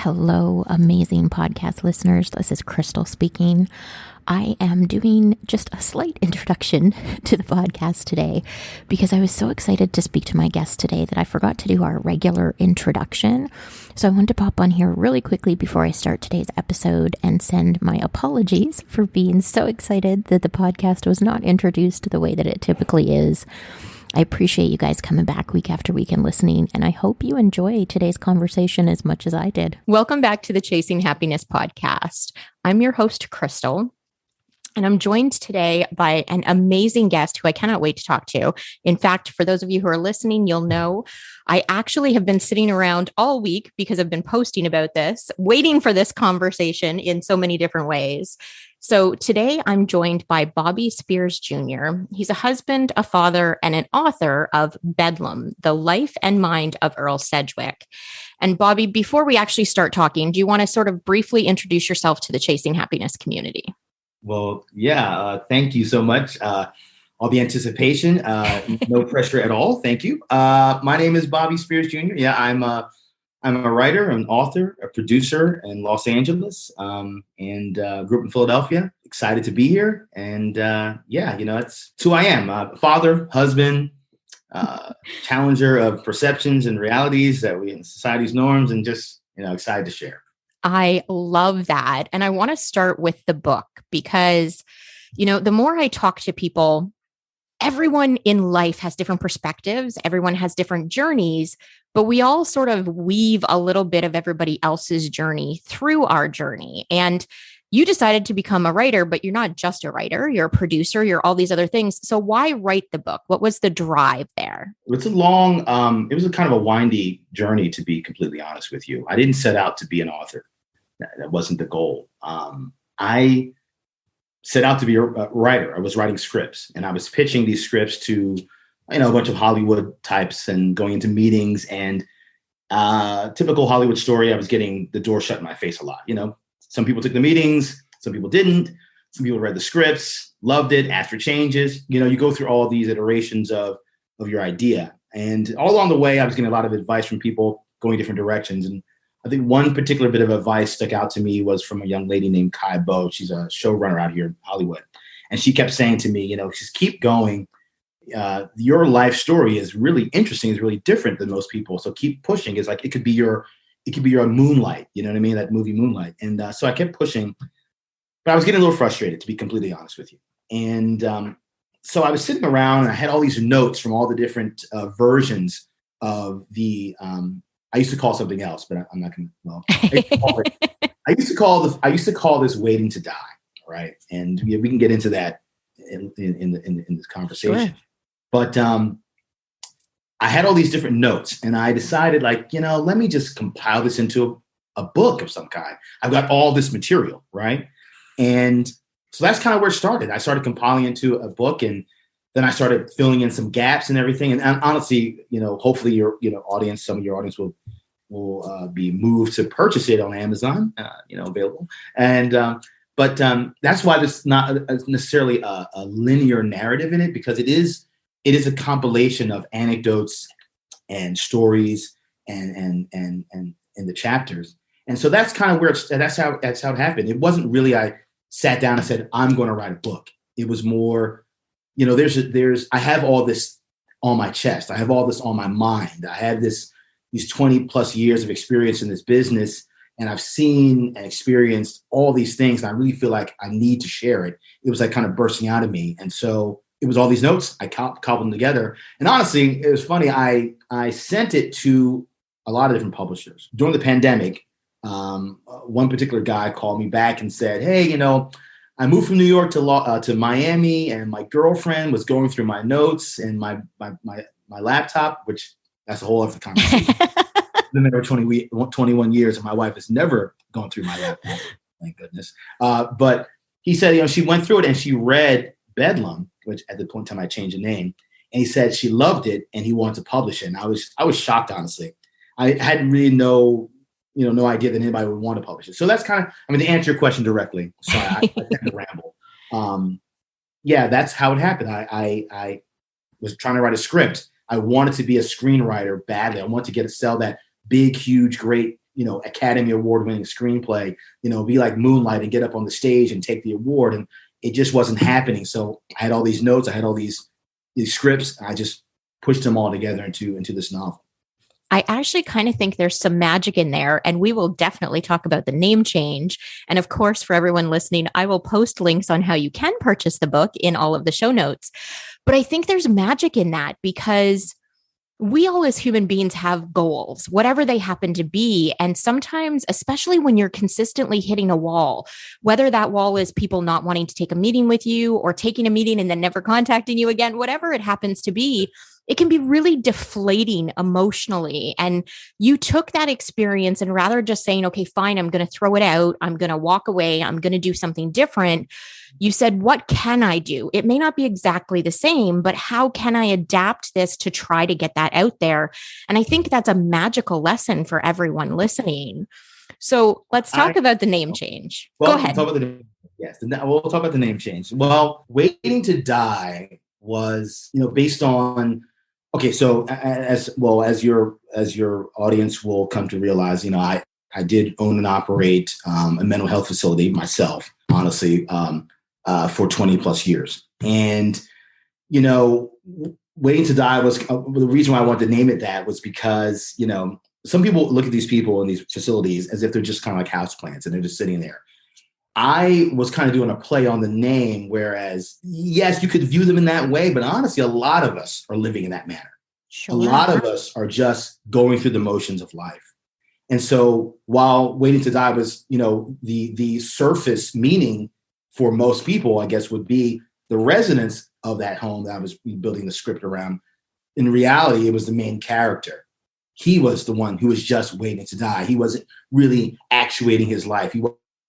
Hello, amazing podcast listeners. This is Crystal speaking. I am doing just a slight introduction to the podcast today because I was so excited to speak to my guest today that I forgot to do our regular introduction. So I wanted to pop on here really quickly before I start today's episode and send my apologies for being so excited that the podcast was not introduced the way that it typically is. I appreciate you guys coming back week after week and listening, and I hope you enjoy today's conversation as much as I did. Welcome back to the Chasing Happiness podcast. I'm your host, Crystal, and I'm joined today by an amazing guest who I cannot wait to talk to. In fact, for those of you who are listening, you'll know I actually have been sitting around all week because I've been posting about this, waiting for this conversation in so many different ways. So today I'm joined by Bobby Spears Jr. He's a husband, a father, and an author of Bedlam, The Life and Mind of Earl Sedgwick. And Bobby, before we actually start talking, do you want to sort of briefly introduce yourself to the Chasing Happiness community? Well, thank you so much. All the anticipation, no pressure at all. Thank you. My name is Bobby Spears Jr. Yeah, I'm a writer, an author, a producer in Los Angeles, and grew up in Philadelphia. Excited to be here. And that's who I am. Father, husband, challenger of perceptions and realities that we in society's norms, and just, excited to share. I love that. And I want to start with the book because, the more I talk to people, everyone in life has different perspectives. Everyone has different journeys, but we all sort of weave a little bit of everybody else's journey through our journey. And you decided to become a writer, but you're not just a writer, you're a producer, you're all these other things. So why write the book? What was the drive there? It's it was a kind of a windy journey, to be completely honest with you. I didn't set out to be an author. That wasn't the goal. I set out to be a writer. I was writing scripts, and I was pitching these scripts to, a bunch of Hollywood types and going into meetings, and typical Hollywood story. I was getting the door shut in my face a lot. Some people took the meetings, some people didn't. Some people read the scripts, loved it, asked for changes. You go through all these iterations of your idea. And all along the way, I was getting a lot of advice from people going different directions. And I think one particular bit of advice stuck out to me was from a young lady named Kai Bo. She's a showrunner out here in Hollywood. And she kept saying to me, just keep going. Your life story is really interesting. It's really different than most people. So keep pushing. It's like, it could be your Moonlight. You know what I mean? That movie Moonlight. And so I kept pushing, but I was getting a little frustrated, to be completely honest with you. And so I was sitting around and I had all these notes from all the different versions of the, I used to call something else, but I'm not going to. Well, I used to call this waiting to die, right? And we can get into that in this conversation. Sure. But I had all these different notes, and I decided, let me just compile this into a book of some kind. I've got all this material, right? And so that's kind of where it started. I started compiling into a book, and then I started filling in some gaps and everything. And honestly, hopefully your audience, some of your audience will be moved to purchase it on Amazon, available. And but that's why there's not necessarily a linear narrative in it, because it is a compilation of anecdotes and stories and the chapters. And so that's kind of where that's how it happened. It wasn't really I sat down and said, I'm going to write a book. It was more, I have all this on my chest. I have all this on my mind. I have these 20 plus years of experience in this business, and I've seen and experienced all these things. And I really feel like I need to share it. It was like kind of bursting out of me. And so it was all these notes. I cobbled them together. And honestly, it was funny. I sent it to a lot of different publishers. During the pandemic, one particular guy called me back and said, hey, I moved from New York to Miami, and my girlfriend was going through my notes and my laptop, which that's a whole other conversation. I've been married 21 years, and my wife has never gone through my laptop. Thank goodness. But he said, she went through it and she read Bedlam, which at the point in time I changed the name. And he said she loved it and he wanted to publish it. And I was shocked, honestly. I had really no idea that anybody would want to publish it. So that's kind of, to answer your question directly. Sorry, I tend to ramble. That's how it happened. I was trying to write a script. I wanted to be a screenwriter badly. I wanted to sell that big, huge, great Academy Award winning screenplay, be like Moonlight and get up on the stage and take the award. And it just wasn't happening. So I had all these notes, I had all these scripts, and I just pushed them all together into this novel. I actually kind of think there's some magic in there, and we will definitely talk about the name change. And of course, for everyone listening, I will post links on how you can purchase the book in all of the show notes. But I think there's magic in that because we all as human beings have goals, whatever they happen to be. And sometimes, especially when you're consistently hitting a wall, whether that wall is people not wanting to take a meeting with you or taking a meeting and then never contacting you again, whatever it happens to be, it can be really deflating emotionally. And you took that experience and rather just saying, okay, fine, I'm going to throw it out. I'm going to walk away. I'm going to do something different. You said, what can I do? It may not be exactly the same, but how can I adapt this to try to get that out there? And I think that's a magical lesson for everyone listening. So let's talk about the name change. Go ahead. We'll talk about the name change. Well, Waiting to Die was, based on, okay, so as your audience will come to realize, I did own and operate a mental health facility myself, honestly, for 20 plus years. And, Waiting to Die was the reason why I wanted to name it that was because, some people look at these people in these facilities as if they're just kind of like houseplants and they're just sitting there. I was kind of doing a play on the name, whereas, yes, you could view them in that way, but honestly, a lot of us are living in that manner. Sure. A lot of us are just going through the motions of life. And so while Waiting to Die was, the surface meaning for most people, I guess, would be the residents of that home that I was building the script around. In reality, it was the main character. He was the one who was just waiting to die. He wasn't really actuating his life. He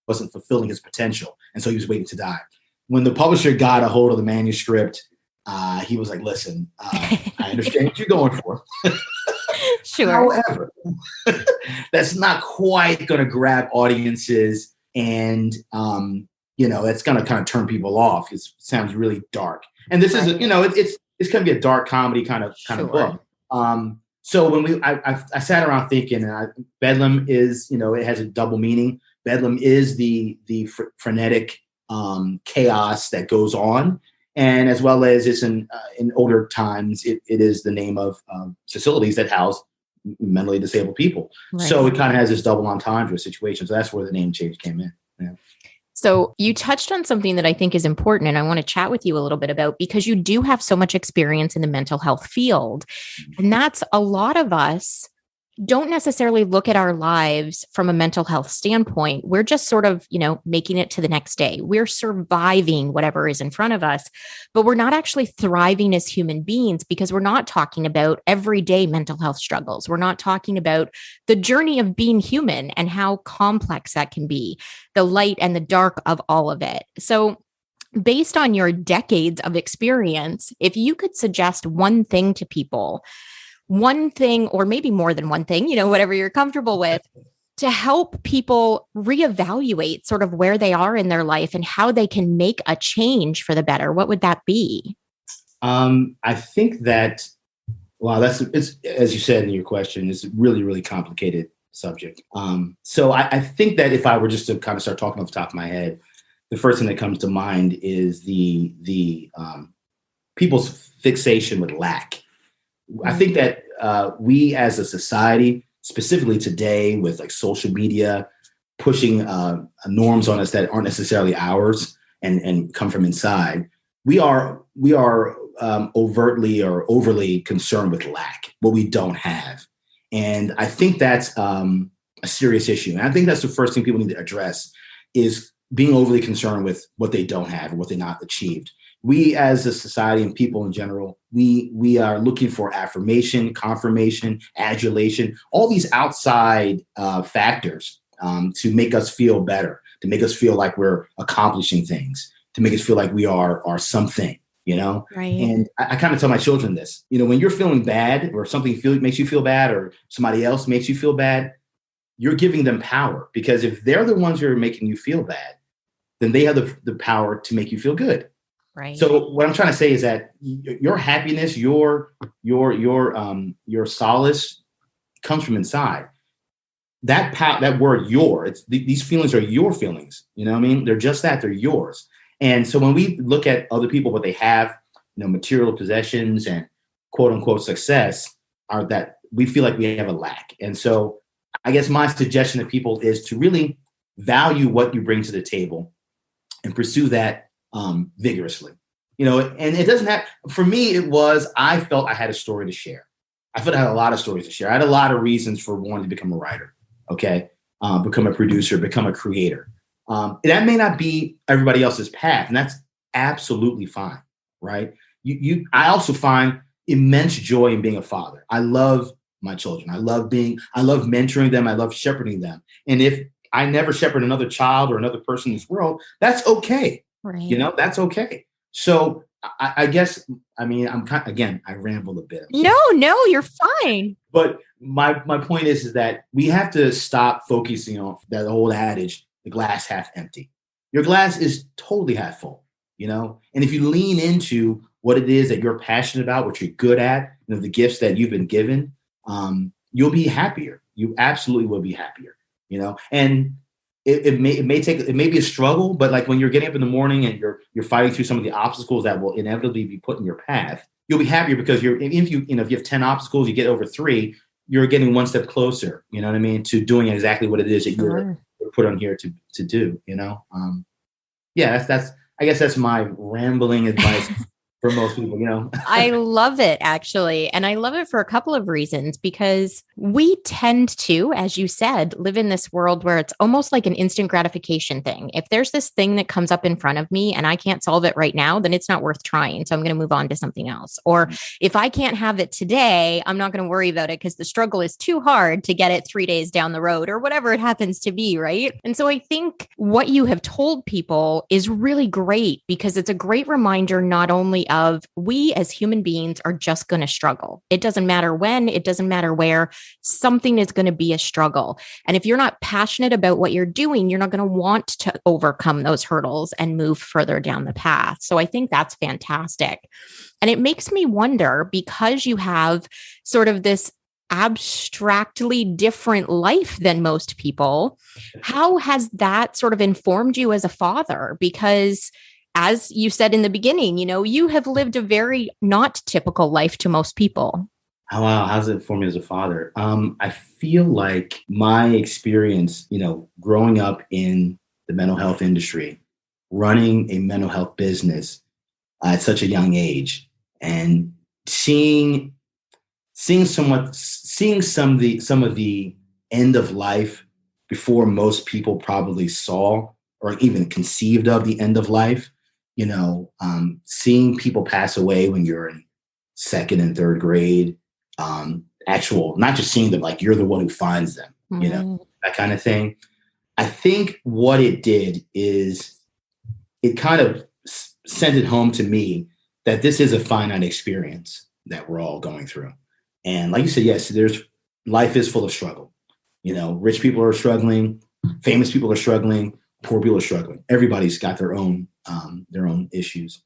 wasn't fulfilling his potential. And so he was waiting to die. When the publisher got a hold of the manuscript, he was like, listen, I understand what you're going for. Sure. However, that's not quite going to grab audiences and, it's going to kind of turn people off. It sounds really dark. And this is, it's going to be a dark comedy kind of book. So when I sat around thinking, Bedlam is, it has a double meaning. Bedlam is the frenetic chaos that goes on. And as well as it's in older times, it is the name of facilities that house mentally disabled people. Right. So it kind of has this double entendre situation. So that's where the name change came in. Yeah. So you touched on something that I think is important, and I want to chat with you a little bit about because you do have so much experience in the mental health field. And that's a lot of us don't necessarily look at our lives from a mental health standpoint. We're just sort of, making it to the next day. We're surviving whatever is in front of us, but we're not actually thriving as human beings because we're not talking about everyday mental health struggles. We're not talking about the journey of being human and how complex that can be, the light and the dark of all of it. So based on your decades of experience, if you could suggest one thing to people, one thing, or maybe more than one thing, whatever you're comfortable with, to help people reevaluate sort of where they are in their life and how they can make a change for the better, what would that be? I think that, it's as you said in your question, it's a really, really complicated subject. So I think that if I were just to kind of start talking off the top of my head, the first thing that comes to mind is the people's fixation with lack. I think that we as a society, specifically today with like social media pushing norms on us that aren't necessarily ours and come from inside, we are overtly or overly concerned with lack, what we don't have. And I think that's a serious issue. And I think that's the first thing people need to address is being overly concerned with what they don't have and what they not achieved. We as a society and people in general, we are looking for affirmation, confirmation, adulation, all these outside factors to make us feel better, to make us feel like we're accomplishing things, to make us feel like we are something, Right. And I kind of tell my children this, when you're feeling bad or something makes you feel bad or somebody else makes you feel bad, you're giving them power, because if they're the ones who are making you feel bad, then they have the power to make you feel good. Right. So what I'm trying to say is that your happiness, your solace comes from inside. that word your, these feelings are your feelings. You know what I mean? They're just that, they're yours. And so when we look at other people, what they have, material possessions and quote unquote success, are that we feel like we have a lack. And so I guess my suggestion to people is to really value what you bring to the table and pursue that vigorously. And it doesn't have, for me, I felt I had a story to share. I felt I had a lot of stories to share. I had a lot of reasons for wanting to become a writer, okay? Become a producer, become a creator. That may not be everybody else's path, and that's absolutely fine, right? I also find immense joy in being a father. I love my children. I love mentoring them. I love shepherding them. And if I never shepherd another child or another person in this world, that's okay. Right. That's okay. So I guess, I ramble a bit. No, you're fine. But my point is that we have to stop focusing on that old adage, the glass half empty. Your glass is totally half full, and if you lean into what it is that you're passionate about, what you're good at, the gifts that you've been given, you'll be happier. You absolutely will be happier, and it may be a struggle, but like when you're getting up in the morning and you're fighting through some of the obstacles that will inevitably be put in your path, you'll be happier because if you have 10 obstacles, you get over 3, you're getting one step closer, to doing exactly what it is that you're put on here to do, I guess that's my rambling advice for most people, I love it, actually. And I love it for a couple of reasons, because we tend to, as you said, live in this world where it's almost like an instant gratification thing. If there's this thing that comes up in front of me and I can't solve it right now, then it's not worth trying. So I'm going to move on to something else. Or if I can't have it today, I'm not going to worry about it because the struggle is too hard to get it 3 days down the road or whatever it happens to be, right? And so I think what you have told people is really great, because it's a great reminder not only of we as human beings are just going to struggle. It doesn't matter when, it doesn't matter where, something is going to be a struggle. And if you're not passionate about what you're doing, you're not going to want to overcome those hurdles and move further down the path. So I think that's fantastic. And it makes me wonder, because you have sort of this abstractly different life than most people, how has that sort of informed you as a father? Because as you said in the beginning, you have lived a very not typical life to most people. Oh, wow. How's it for me as a father? I feel like my experience, growing up in the mental health industry, running a mental health business at such a young age, and seeing some of the end of life before most people probably saw or even conceived of the end of life. Seeing people pass away when you're in 2nd and 3rd grade, not just seeing them, like you're the one who finds them, that kind of thing. I think what it did is it kind of sent it home to me that this is a finite experience that we're all going through. And like you said, yes, life is full of struggle. Rich people are struggling, famous people are struggling, poor people are struggling. Everybody's got their own issues.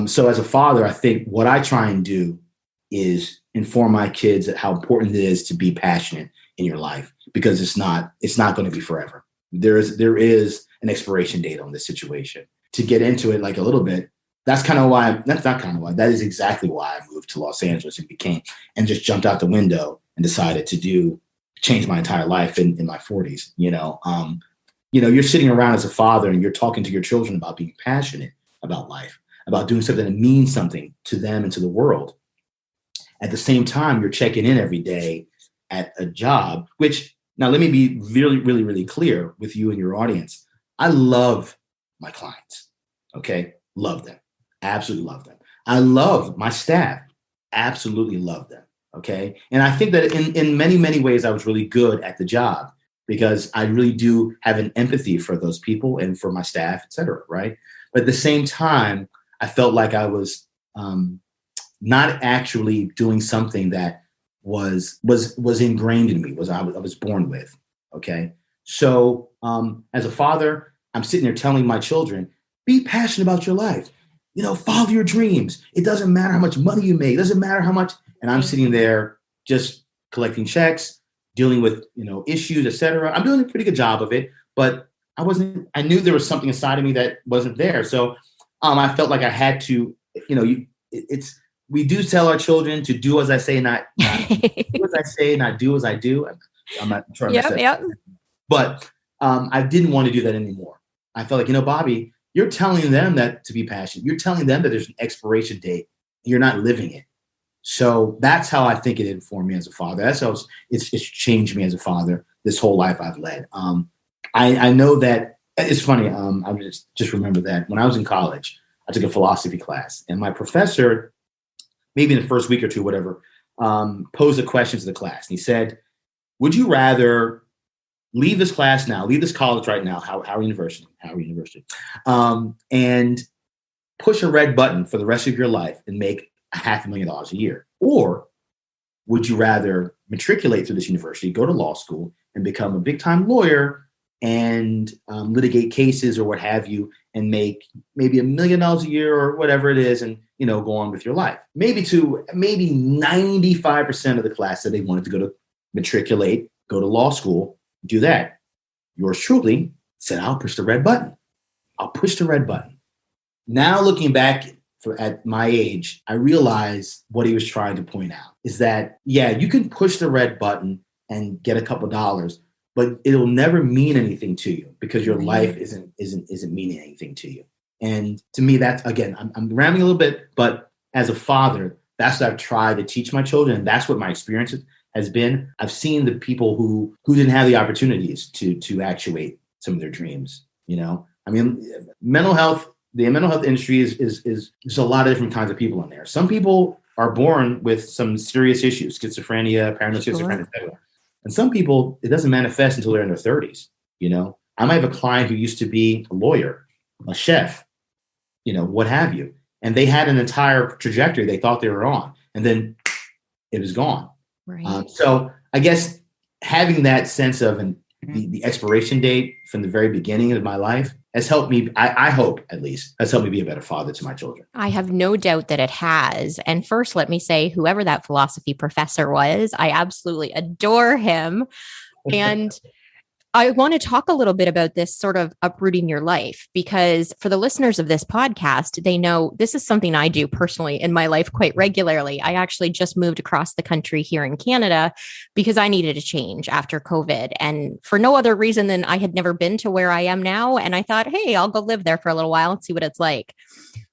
So as a father, I think what I try and do is inform my kids that how important it is to be passionate in your life, because it's not going to be forever. There is an expiration date on this situation. To get into it like a little bit, that is exactly why I moved to Los Angeles and just jumped out the window and decided to change my entire life in my 40s. You're sitting around as a father and you're talking to your children about being passionate about life, about doing something that means something to them and to the world. At the same time, you're checking in every day at a job, which, now let me be really, really, really clear with you and your audience. I love my clients. Okay. Love them. Absolutely love them. I love my staff. Absolutely love them. Okay. And I think that in many, many ways, I was really good at the job, because I really do have an empathy for those people and for my staff, et cetera, right? But at the same time, I felt like I was not actually doing something that was ingrained in me, I was born with, okay? So as a father, I'm sitting there telling my children, be passionate about your life. Follow your dreams. It doesn't matter how much money you make. It doesn't matter how much. And I'm sitting there just collecting checks, dealing with, issues, etc. I'm doing a pretty good job of it, but I knew there was something inside of me that wasn't there. So I felt like I had to, we do tell our children to do as I say, not do as I say, not do as I do. I'm not trying to say, but I didn't want to do that anymore. I felt like, Bobby, you're telling them that to be passionate. You're telling them that there's an expiration date. You're not living it. So that's how I think it informed me as a father. That's how it's changed me as a father. This whole life I've led. I know that it's funny. I just remember that when I was in college, I took a philosophy class, and my professor, maybe in the first week or two, whatever, posed a question to the class. And he said, would you rather leave this class now, leave this college right now, Howard University, and push a red button for the rest of your life and make $500,000 a year? Or would you rather matriculate through this university, go to law school, and become a big-time lawyer and litigate cases or what have you, and make maybe $1 million a year or whatever it is, and go on with your life? Maybe 95% of the class said they wanted to go to matriculate, go to law school, do that. Yours truly said, I'll push the red button. Now looking back at my age, I realize what he was trying to point out is that, yeah, you can push the red button and get a couple dollars, but it'll never mean anything to you because your life isn't meaning anything to you. And to me, that's, again, I'm rambling a little bit, but as a father, that's what I've tried to teach my children. And that's what my experience has been. I've seen the people who didn't have the opportunities to actuate some of their dreams. Mental health, the mental health industry is there's a lot of different kinds of people in there. Some people are born with some serious issues, schizophrenia, paranoid schizophrenia, etc. And some people, it doesn't manifest until they're in their 30s. I might have a client who used to be a lawyer, a chef, what have you. And they had an entire trajectory they thought they were on, and then it was gone. Right. So I guess having that sense of the expiration date from the very beginning of my life has helped me, I hope at least, has helped me be a better father to my children. I have no doubt that it has. And first, let me say, whoever that philosophy professor was, I absolutely adore him. And I want to talk a little bit about this sort of uprooting your life, because for the listeners of this podcast, they know this is something I do personally in my life quite regularly. I actually just moved across the country here in Canada because I needed a change after COVID, and for no other reason than I had never been to where I am now. And I thought, hey, I'll go live there for a little while and see what it's like.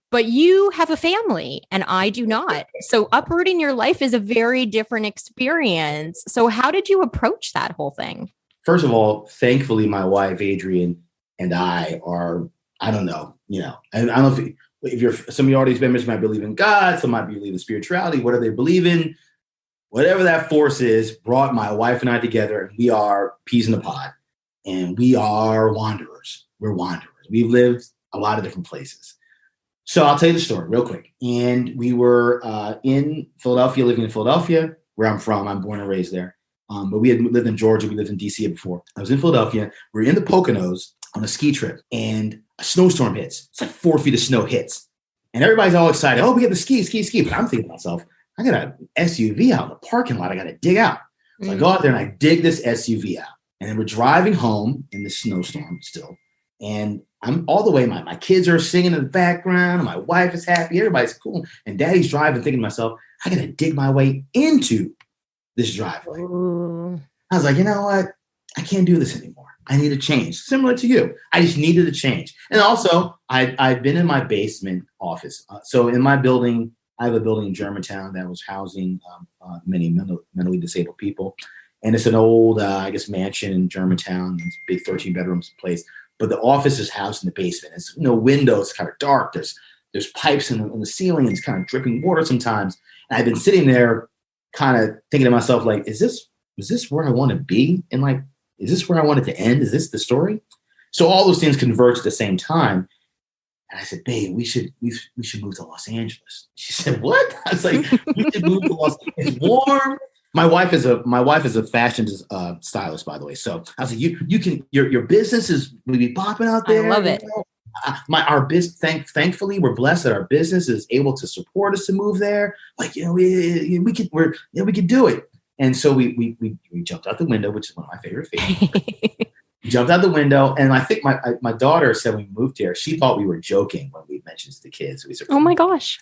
But you have a family and I do not. So uprooting your life is a very different experience. So how did you approach that whole thing? First of all, thankfully, my wife, Adrian, and I are, I don't know, I don't know if you're, some of your audience members might believe in God, some might believe in spirituality, whatever they believe in, whatever that force is, brought my wife and I together, and we are peas in the pod, and we are wanderers. We're wanderers. We've lived a lot of different places. So I'll tell you the story real quick. And we were in Philadelphia, living in Philadelphia, where I'm from. I'm born and raised there. But we had lived in Georgia. We lived in DC before. I was in Philadelphia. We were in the Poconos on a ski trip, and a snowstorm hits. It's like 4 feet of snow hits. And everybody's all excited. Oh, we get the ski. But I'm thinking to myself, I got an SUV out in the parking lot. I got to dig out. So I go out there and I dig this SUV out. And then we're driving home in the snowstorm still. And I'm all the way, my kids are singing in the background. My wife is happy. Everybody's cool. And daddy's driving, thinking to myself, I got to dig my way into this driveway. Ooh. I was like, you know what? I can't do this anymore. I need a change. Similar to you. I just needed a change. And also, I've been in my basement office. So in my building, I have a building in Germantown that was housing many mentally disabled people. And it's an old, mansion in Germantown. It's a big 13 bedrooms place. But the office is housed in the basement. It's no windows. It's kind of dark. There's pipes in the ceiling. And it's kind of dripping water sometimes. And I've been sitting there kind of thinking to myself, like, is this where I want to be? And like, is this where I want it to end? Is this the story? So all those things converged at the same time. And I said, babe, we should move to Los Angeles. She said, what? I was like, we should move to Los Angeles. It's warm. My wife is a fashion stylist, by the way. So I was like, you can, your business is maybe popping out there. I love it. Our business, thankfully, we're blessed that our business is able to support us to move there. Like, we could do it. And so we jumped out the window, which is one of my favorite things. We jumped out the window, and I think my daughter said when we moved here, she thought we were joking when we mentioned to the kids. We said, "Oh my gosh!"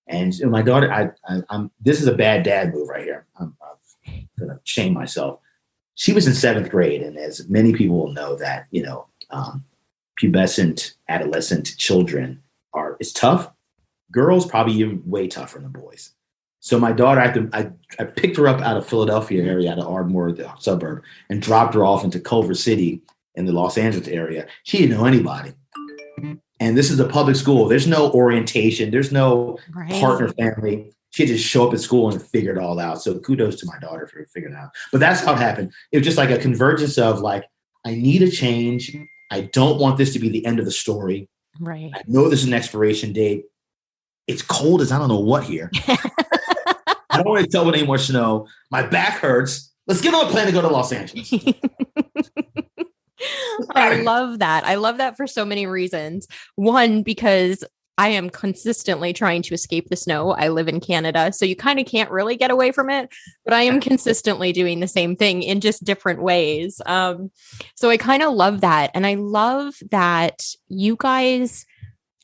And my daughter, I'm this is a bad dad move right here. I'm gonna shame myself. She was in 7th grade, and as many people will know that pubescent, adolescent children it's tough. Girls probably even way tougher than boys. So my daughter, I picked her up out of Philadelphia area, out of Ardmore, the suburb, and dropped her off into Culver City in the Los Angeles area. She didn't know anybody. And this is a public school. There's no orientation. There's no partner family. She had to show up at school and figure it all out. So kudos to my daughter for figuring it out. But that's how it happened. It was just like a convergence of like, I need a change. I don't want this to be the end of the story. Right. I know there's an expiration date. It's cold as I don't know what here. I don't want to tell with any more snow. My back hurts. Let's get on a plane to go to Los Angeles. I love that. I love that for so many reasons. One, because I am consistently trying to escape the snow. I live in Canada, so you kind of can't really get away from it, but I am consistently doing the same thing in just different ways. So I kind of love that. And I love that you guys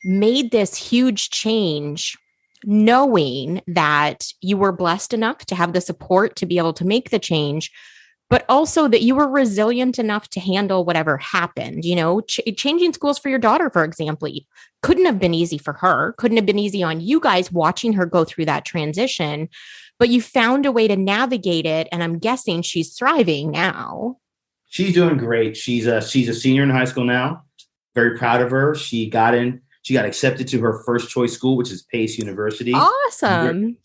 made this huge change knowing that you were blessed enough to have the support to be able to make the change, but also that you were resilient enough to handle whatever happened. Changing schools for your daughter, for example, couldn't have been easy for her, couldn't have been easy on you guys watching her go through that transition, but you found a way to navigate it. And I'm guessing she's thriving now. She's doing great. She's a senior in high school now. Very proud of her. She got accepted to her first choice school, which is Pace University. Awesome.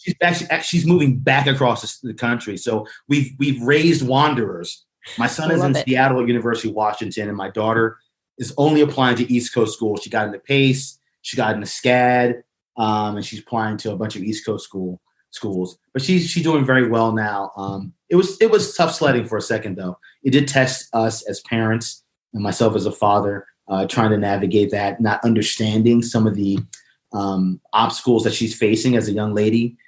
She's moving back across the country. So we've raised wanderers. My son is in Seattle at University of Washington, and my daughter is only applying to East Coast schools. She got into Pace, she got into SCAD, and she's applying to a bunch of East Coast schools. But she's doing very well now. It was tough sledding for a second though. It did test us as parents and myself as a father. Trying to navigate that, not understanding some of the obstacles that she's facing as a young lady,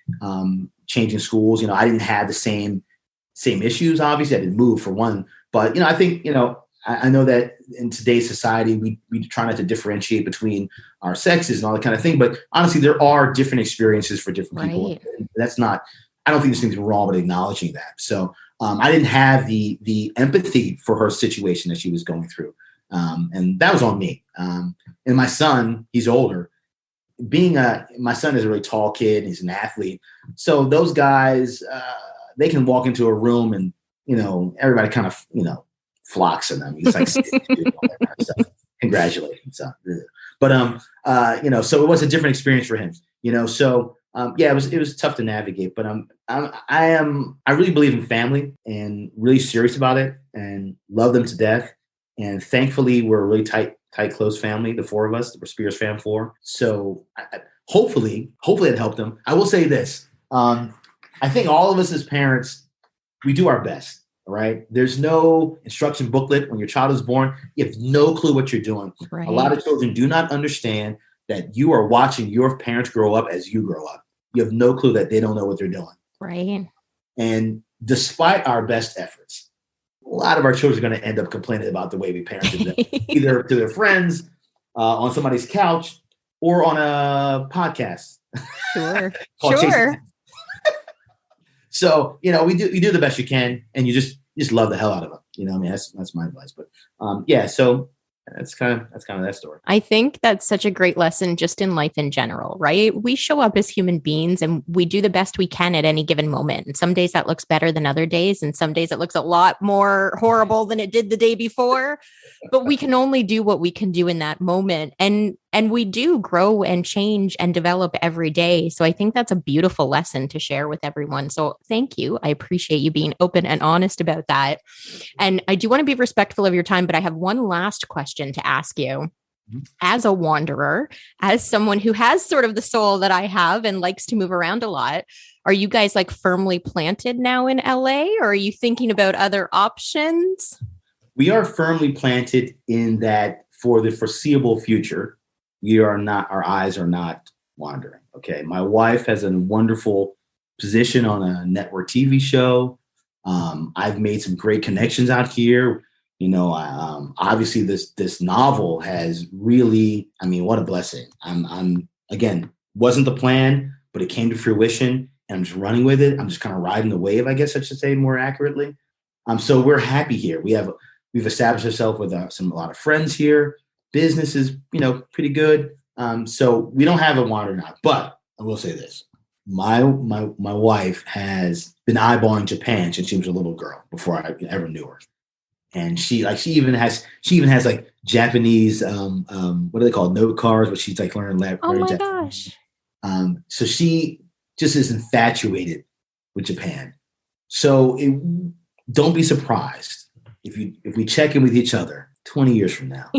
changing schools. I didn't have the same issues. Obviously, I didn't move for one, but I think I know that in today's society we try not to differentiate between our sexes and all that kind of thing. But honestly, there are different experiences for different people. That's not. I don't think there's anything wrong with acknowledging that. So I didn't have the empathy for her situation that she was going through. And that was on me. And my son, he's older. My son is a really tall kid. He's an athlete. So those guys, they can walk into a room and, everybody kind of, flocks in them. He's like, all that kind of stuff. Congratulations. But, so it was a different experience for him, so, it was tough to navigate, but I really believe in family and really serious about it and love them to death. And thankfully, we're a really tight, close family, the four of us, we're Spears Fam 4. So hopefully it helped them. I will say this. I think all of us as parents, we do our best, all right? There's no instruction booklet. When your child is born, you have no clue what you're doing. Right. A lot of children do not understand that you are watching your parents grow up as you grow up. You have no clue that they don't know what they're doing. Right. And despite our best efforts, a lot of our children are going to end up complaining about the way we parented them, either to their friends, on somebody's couch, or on a podcast. Sure. Sure. So, we do the best you can, and you just love the hell out of them. That's my advice. But so that's kind of that story. I think that's such a great lesson just in life in general, right? We show up as human beings and we do the best we can at any given moment. And some days that looks better than other days. And some days it looks a lot more horrible than it did the day before. But we can only do what we can do in that moment. And we do grow and change and develop every day. So I think that's a beautiful lesson to share with everyone. So thank you. I appreciate you being open and honest about that. And I do want to be respectful of your time, but I have one last question to ask you. As a wanderer, as someone who has sort of the soul that I have and likes to move around a lot, are you guys like firmly planted now in LA, or are you thinking about other options? We are firmly planted in that for the foreseeable future. Our eyes are not wandering. Okay. My wife has a wonderful position on a network TV show. I've made some great connections out here. Obviously this novel has really, I mean, what a blessing. I'm again, wasn't the plan, but it came to fruition and I'm just running with it. I'm just kind of riding the wave, I guess I should say more accurately. So we're happy here. We've established ourselves with a lot of friends here. Business is, pretty good. So we don't have a wandering out, but I will say this. My wife has been eyeballing Japan since she was a little girl before I ever knew her. And she even has like Japanese, what do they call it? Note cards, where she's like learning my Japanese. gosh. So she just is infatuated with Japan. So don't be surprised if we check in with each other 20 years from now.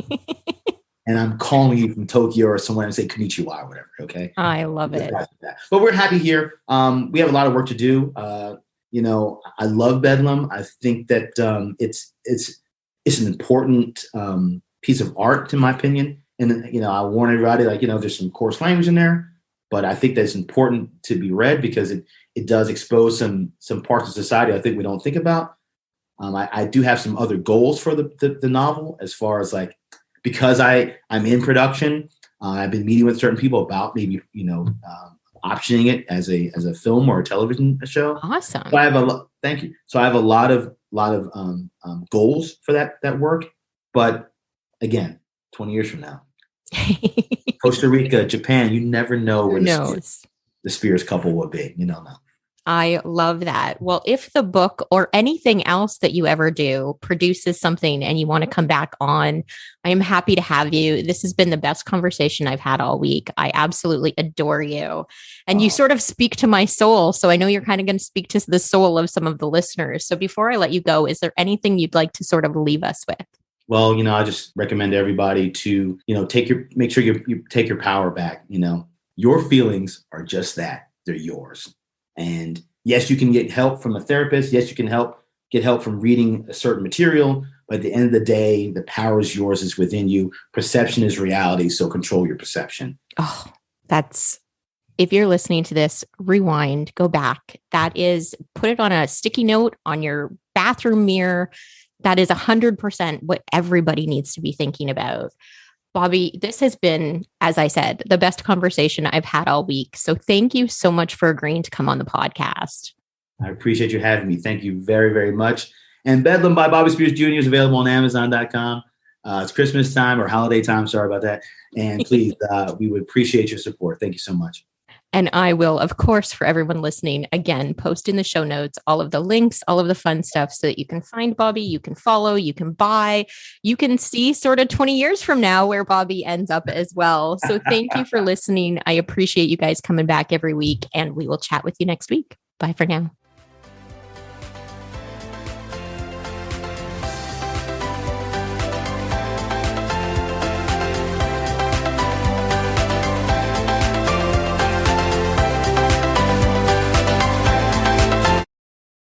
And I'm calling you from Tokyo or somewhere and say konnichiwa or whatever. Okay. I love it. But we're happy here. We have a lot of work to do. I love Bedlam. I think that it's an important piece of art, in my opinion. And I warn everybody, there's some coarse language in there, but I think that it's important to be read because it does expose some parts of society I think we don't think about. I do have some other goals for the novel, as far as because I'm in production. I've been meeting with certain people about maybe optioning it as a film or a television show. Awesome. So thank you. So I have a lot of goals for that work. But again, 20 years from now, Costa Rica, Japan, you never know where the Spears couple will be. You don't know. I love that. Well, if the book or anything else that you ever do produces something and you want to come back on, I am happy to have you. This has been the best conversation I've had all week. I absolutely adore you. And you sort of speak to my soul. So I know you're kind of going to speak to the soul of some of the listeners. So before I let you go, is there anything you'd like to sort of leave us with? Well, I just recommend everybody to, make sure you take your power back. Your feelings are just that. They're yours. And yes, you can get help from a therapist. Yes, you can get help from reading a certain material. But at the end of the day, the power is yours. It's within you. Perception is reality. So control your perception. Oh, if you're listening to this, rewind, go back. That is, put it on a sticky note on your bathroom mirror. That is 100% what everybody needs to be thinking about. Bobby, this has been, as I said, the best conversation I've had all week. So thank you so much for agreeing to come on the podcast. I appreciate you having me. Thank you very, very much. And Bedlam by Bobby Spears Jr. is available on Amazon.com. It's Christmas time or holiday time. Sorry about that. And please, we would appreciate your support. Thank you so much. And I will, of course, for everyone listening, again, post in the show notes all of the links, all of the fun stuff so that you can find Bobby, you can follow, you can buy, you can see sort of 20 years from now where Bobby ends up as well. So thank you for listening. I appreciate you guys coming back every week, and we will chat with you next week. Bye for now.